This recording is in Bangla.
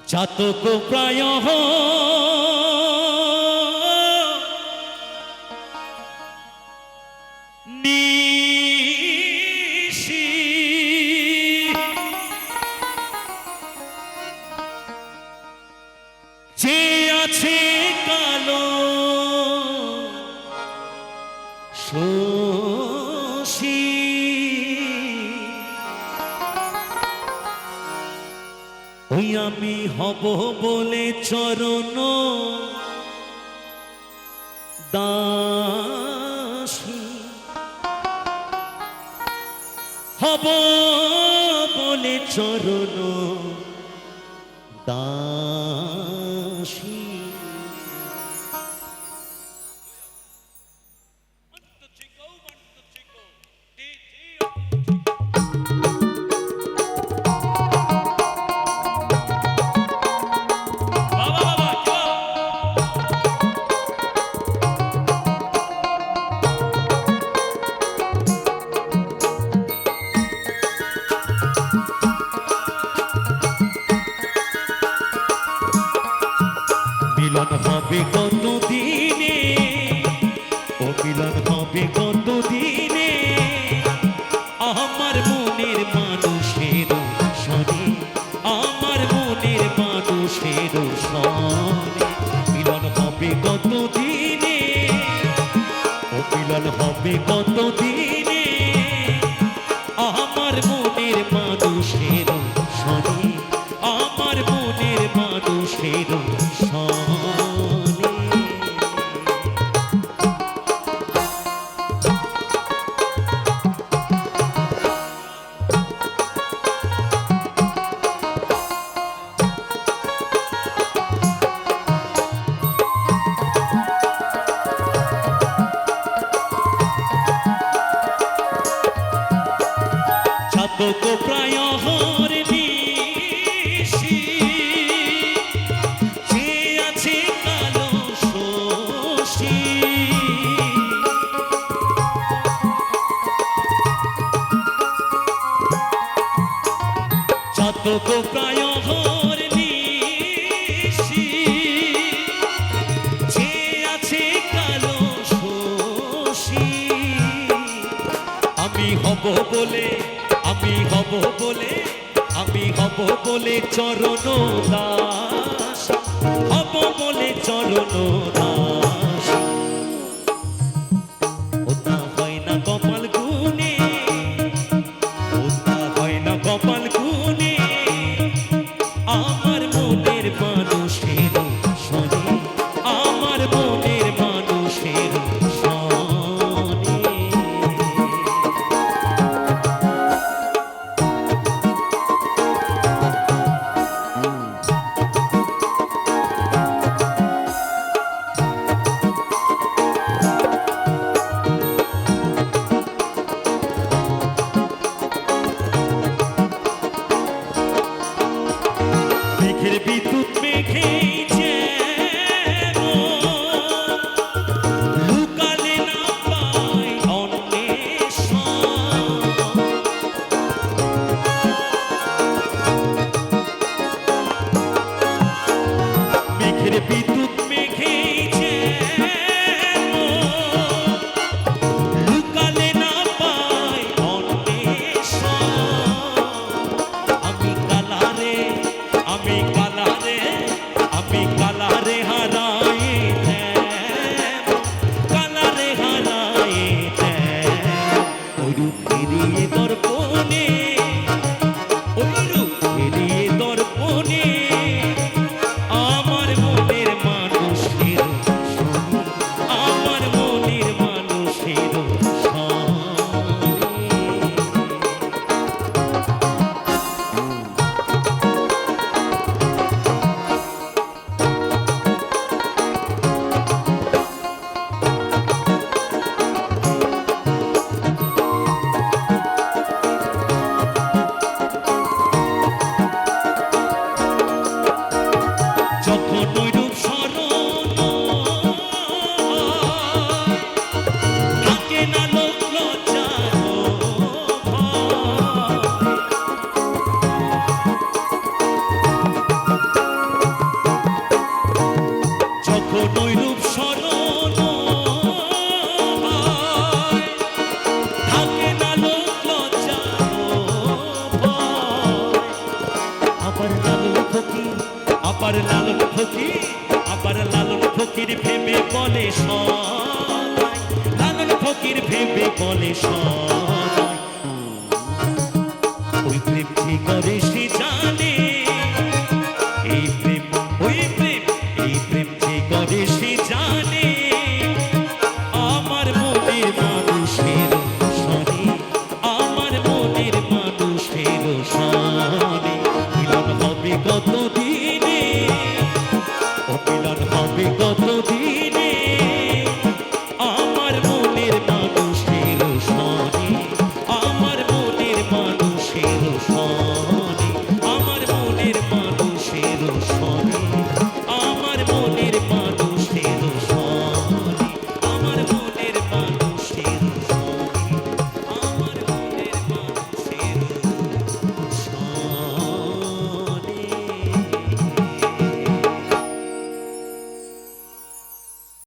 চাতক প্রায় নিশি যে আছে কালো শশী ওই আমি হব বলে চরণ দাসী হব বলে চরণ দাসী মিলন হবে কত দিনে ও মিলন হবে কত দিনে আমার মনের মানুষের সনে আমার মনের মানুষের সনে মিলন হবে কত দিনে ও মিলন হবে কত দিনে আমার মনের মানুষের সনে আমার মনের মানুষের চাতক প্রায় নিশি যে আছে কালো শশী চাতক প্রায় নিশি যে আছে কালো শশী আমি হব বলে আমি হব বলে আমি হব বলে চরণ দাস হব বলে চরণ দাস ওটা হয় না কপাল গুনে ওটা হয় না কপাল গুনে আমার মনের মানুষের শোনে আমার মনের মানুষের বিদ্যুৎ মেঘে লুকালে না পায় অন্বেষণ মেঘের বিদ্যুৎ মেঘে লুকালে না পায় অন্বেষণ আমি কালারে আমি কালারে হারাই কালারে হারাই ওই রূপ ফিরিয়ে দর্পণে ওই রূপ ফিরিয়ে দর্পণে আমার মনের মানুষের আমার মনের মানুষের লালন ফকির, আবার লালন ফকির, আবার লালন ফকির ভেবে বলে সদাই, লালন ফকির ভেবে বলে সদাই। ওই প্রেম যে করে সে জানে, এই প্রেম, ওই প্রেম, এই প্রেম যে করে সে জানে, আমার মনের মানুষের সনে, আমার মনের মানুষের সনে। মিলন হবে কত দিনে, ও মিলন হবে কত দিনে, আমার মনের মানুষের সনে, আমার মনের মানুষের সনে, আমার মনের মানুষের সনে।